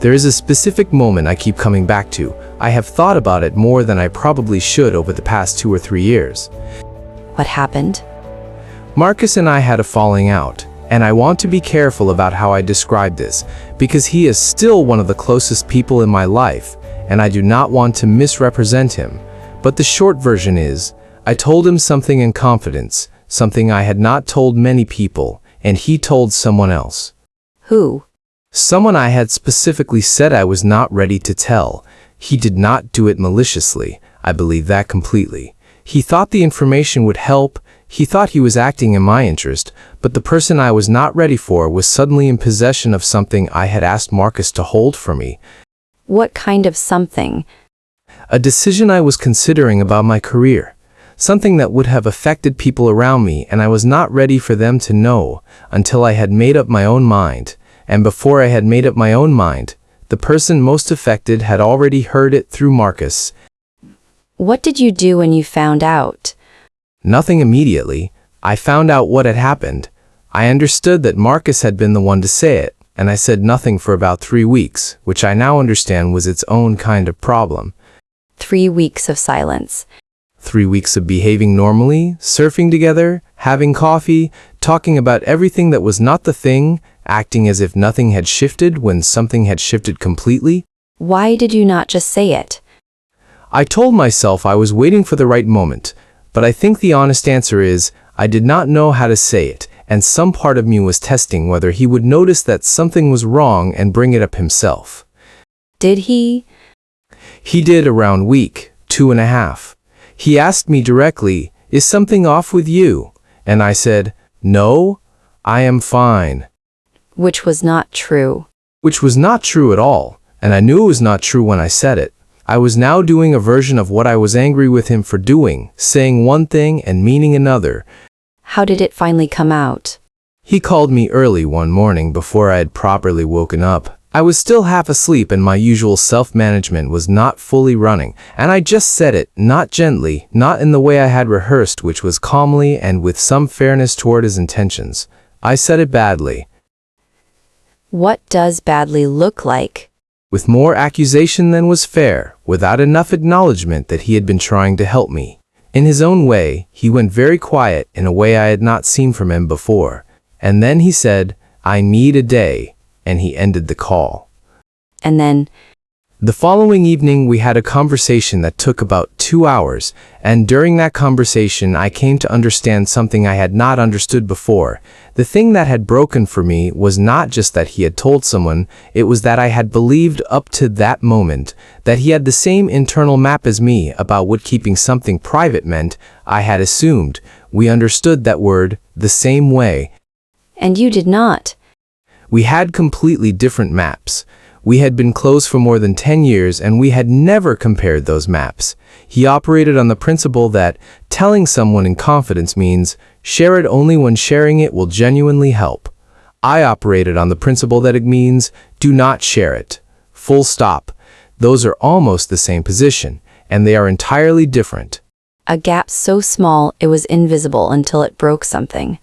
There is a specific moment I keep coming back to. I have thought about it more than I probably should over the past 2 or 3 years. What happened? Marcus and I had a falling out, and I want to be careful about how I describe this, because he is still one of the closest people in my life, and I do not want to misrepresent him. But the short version is, I told him something in confidence, something I had not told many people, and he told someone else. Who? Someone I had specifically said I was not ready to tell. He did not do it maliciously. I believe that completely. He thought the information would help. He thought he was acting in my interest, but the person I was not ready for was suddenly in possession of something I had asked Marcus to hold for me. What kind of something? A decision I was considering about my career. Something that would have affected people around me, and I was not ready for them to know until I had made up my own mind. And before I had made up my own mind, the person most affected had already heard it through Marcus. What did you do when you found out? Nothing immediately. I found out what had happened. I understood that Marcus had been the one to say it, and I said nothing for about 3 weeks, which I now understand was its own kind of problem. 3 weeks of silence. 3 weeks of behaving normally, surfing together, having coffee, talking about everything that was not the thing, acting as if nothing had shifted when something had shifted completely. Why did you not just say it? I told myself I was waiting for the right moment, but I think the honest answer is I did not know how to say it, and some part of me was testing whether he would notice that something was wrong and bring it up himself. Did he? He did around week 2.5. He asked me directly, "Is something off with you?" And I said, "No, I am fine." Which was not true. Which was not true at all, and I knew it was not true when I said it. I was now doing a version of what I was angry with him for doing, saying one thing and meaning another. How did it finally come out? He called me early one morning before I had properly woken up. I was still half asleep and my usual self-management was not fully running, and I just said it, not gently, not in the way I had rehearsed, which was calmly and with some fairness toward his intentions. I said it badly. What does badly look like? With more accusation than was fair, without enough acknowledgement that he had been trying to help me. In his own way, he went very quiet in a way I had not seen from him before. And then he said, "I need a day," and he ended the call. And then? The following evening we had a conversation that took about 2 hours, and during that conversation I came to understand something I had not understood before. The thing that had broken for me was not just that he had told someone, it was that I had believed up to that moment that he had the same internal map as me about what keeping something private meant. I had assumed we understood that word the same way. And you did not. We had completely different maps. We had been close for more than 10 years and we had never compared those maps. He operated on the principle that telling someone in confidence means share it only when sharing it will genuinely help. I operated on the principle that it means do not share it. Full stop. Those are almost the same position, and they are entirely different. A gap so small it was invisible until it broke something.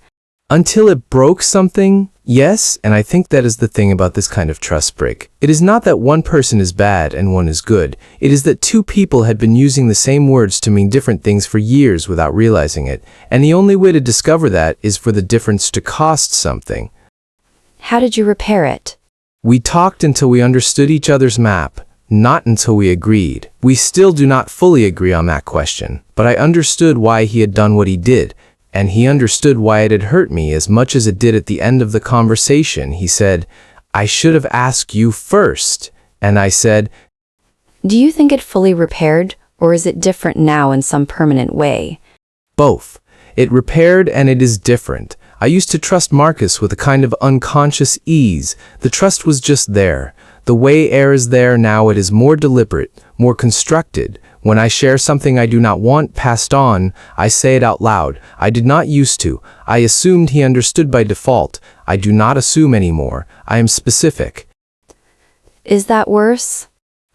Until it broke something? Yes, and I think that is the thing about this kind of trust break. It is not that one person is bad and one is good. It is that two people had been using the same words to mean different things for years without realizing it, and the only way to discover that is for the difference to cost something. How did you repair it? We talked until we understood each other's map, not until we agreed. We still do not fully agree on that question, but I understood why he had done what he did. And he understood why it had hurt me as much as it did at the end of the conversation. He said, "I should have asked you first." And I said, "Do you think it fully repaired, or is it different now in some permanent way?" "Both. It repaired and it is different. I used to trust Marcus with a kind of unconscious ease. The trust was just there. The way air is there now, it is more deliberate, more constructed. When I share something I do not want passed on, I say it out loud. I did not used to. I assumed he understood by default. I do not assume anymore. I am specific." Is that worse?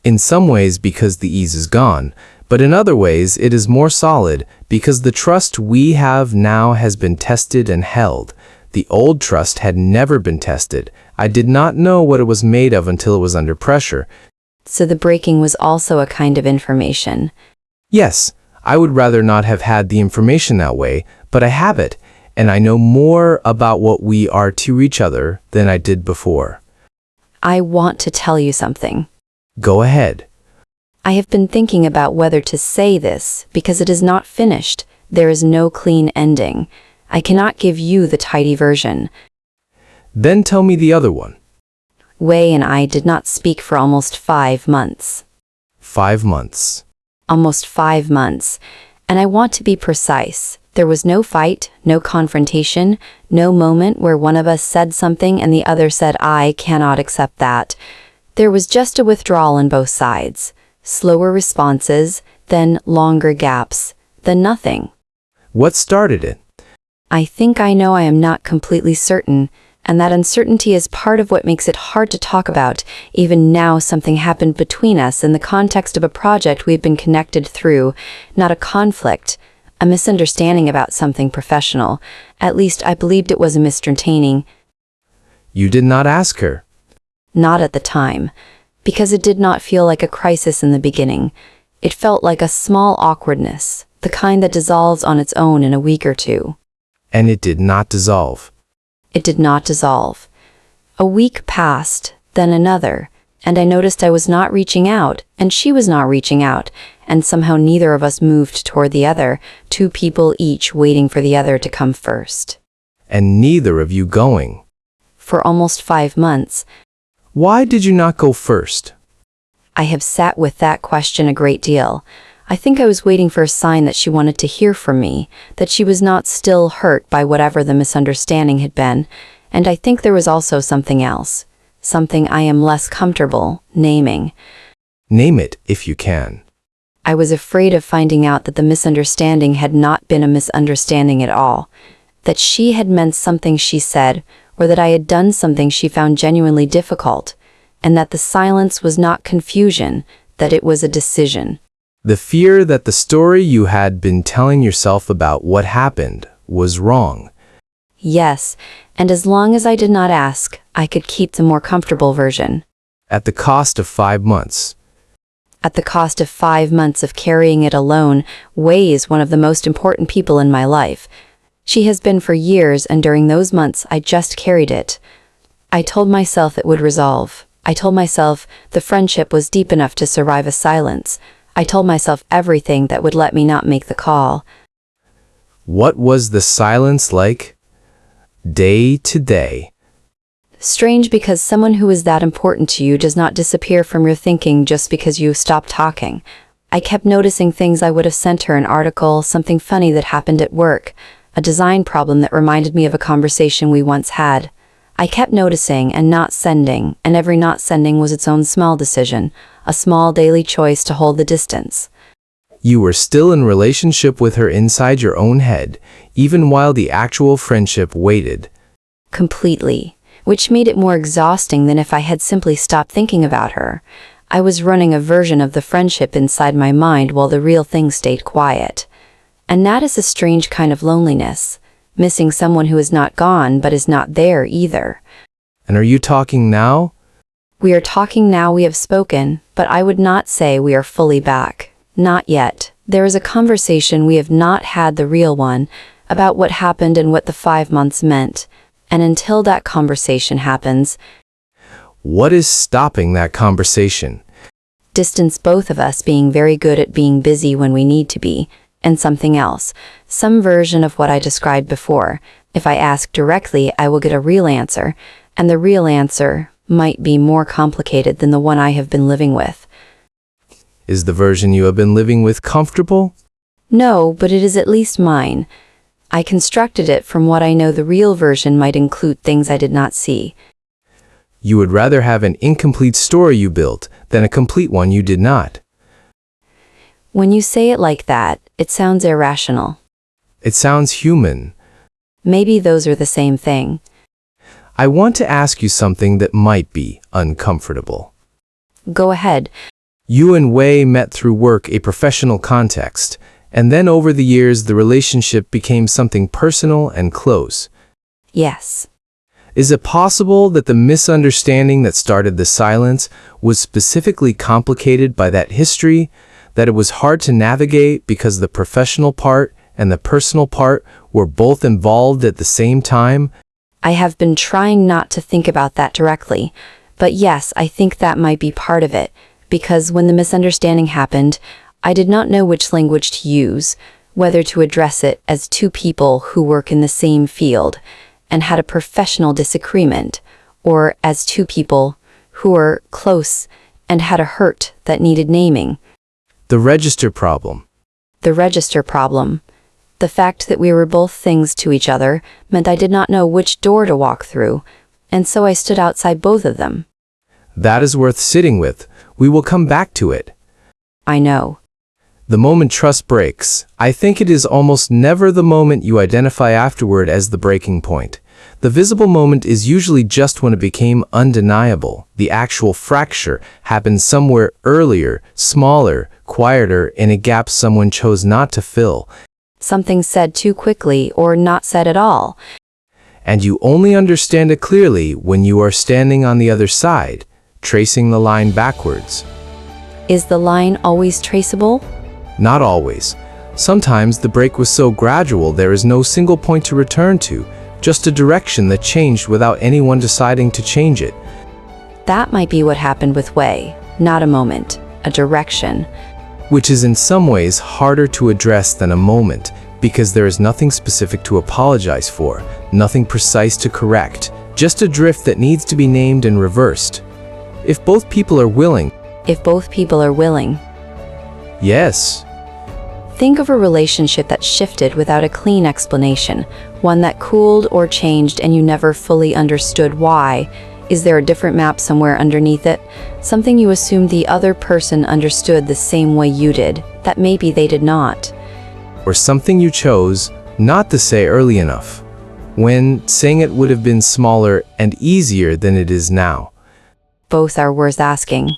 In some ways because the ease is gone, but in other ways it is more solid because the trust we have now has been tested and held. The old trust had never been tested. I did not know what it was made of until it was under pressure. So the breaking was also a kind of information. Yes, I would rather not have had the information that way, but I have it, and I know more about what we are to each other than I did before. I want to tell you something. Go ahead. I have been thinking about whether to say this because it is not finished. There is no clean ending. I cannot give you the tidy version. Then tell me the other one. Wei and I did not speak for almost 5 months. 5 months. Almost 5 months. And I want to be precise. There was no fight, no confrontation, no moment where one of us said something and the other said, "I cannot accept that." There was just a withdrawal on both sides. Slower responses, then longer gaps, then nothing. What started it? I think I know I am not completely certain, and that uncertainty is part of what makes it hard to talk about. Even now, something happened between us in the context of a project we've been connected through, not a conflict, a misunderstanding about something professional. At least I believed it was a misunderstanding. You did not ask her. Not at the time, because it did not feel like a crisis in the beginning. It felt like a small awkwardness, the kind that dissolves on its own in a week or two. And it did not dissolve. It did not dissolve. A week passed, then another, and I noticed I was not reaching out, and she was not reaching out, and somehow neither of us moved toward the other, two people each waiting for the other to come first. And neither of you going. For almost 5 months. Why did you not go first? I have sat with that question a great deal. I think I was waiting for a sign that she wanted to hear from me, that she was not still hurt by whatever the misunderstanding had been, and I think there was also something else, something I am less comfortable naming. Name it if you can. I was afraid of finding out that the misunderstanding had not been a misunderstanding at all, that she had meant something she said, or that I had done something she found genuinely difficult, and that the silence was not confusion, that it was a decision. The fear that the story you had been telling yourself about what happened was wrong. Yes, and as long as I did not ask, I could keep the more comfortable version. At the cost of 5 months. At the cost of 5 months of carrying it alone. Wei is one of the most important people in my life. She has been for years, and during those months I just carried it. I told myself it would resolve. I told myself the friendship was deep enough to survive a silence. I told myself everything that would let me not make the call. What was the silence like? Day to day. Strange, because someone who is that important to you does not disappear from your thinking just because you stop talking. I kept noticing things. I would have sent her an article, something funny that happened at work, a design problem that reminded me of a conversation we once had. I kept noticing and not sending, and every not sending was its own small decision, a small daily choice to hold the distance. You were still in relationship with her inside your own head, even while the actual friendship waited. Completely, which made it more exhausting than if I had simply stopped thinking about her. I was running a version of the friendship inside my mind while the real thing stayed quiet. And that is a strange kind of loneliness. Missing someone who is not gone but is not there either. And are you talking now? We are talking now. We have spoken, but I would not say we are fully back. Not yet. There is a conversation we have not had, the real one, about what happened and what the 5 months meant. And until that conversation happens... What is stopping that conversation? Distance, both of us being very good at being busy when we need to be. And something else, some version of what I described before. If I ask directly, I will get a real answer, and the real answer might be more complicated than the one I have been living with. Is the version you have been living with comfortable? No, but it is at least mine. I constructed it from what I know. The real version might include things I did not see. You would rather have an incomplete story you built than a complete one you did not. When you say it like that, it sounds irrational. It sounds human. Maybe those are the same thing. I want to ask you something that might be uncomfortable. Go ahead. You and Wei met through work, a professional context, and then over the years the relationship became something personal and close. Yes. Is it possible that the misunderstanding that started the silence was specifically complicated by that history, that it was hard to navigate because the professional part and the personal part were both involved at the same time? I have been trying not to think about that directly, but yes, I think that might be part of it, because when the misunderstanding happened, I did not know which language to use, whether to address it as two people who work in the same field and had a professional disagreement, or as two people who were close and had a hurt that needed naming. The register problem. The register problem. The fact that we were both things to each other meant I did not know which door to walk through, and so I stood outside both of them. That is worth sitting with. We will come back to it. I know. The moment trust breaks, I think it is almost never the moment you identify afterward as the breaking point. The visible moment is usually just when it became undeniable. The actual fracture happened somewhere earlier, smaller, quieter, in a gap someone chose not to fill. Something said too quickly or not said at all. And you only understand it clearly when you are standing on the other side, tracing the line backwards. Is the line always traceable? Not always. Sometimes the break was so gradual there is no single point to return to, just a direction that changed without anyone deciding to change it. That might be what happened with Way, not a moment, a direction. Which is in some ways harder to address than a moment, because there is nothing specific to apologize for, nothing precise to correct, just a drift that needs to be named and reversed. If both people are willing. If both people are willing. Yes. Think of a relationship that shifted without a clean explanation, one that cooled or changed and you never fully understood why. Is there a different map somewhere underneath it? Something you assumed the other person understood the same way you did, that maybe they did not. Or something you chose not to say early enough, when saying it would have been smaller and easier than it is now. Both are worth asking.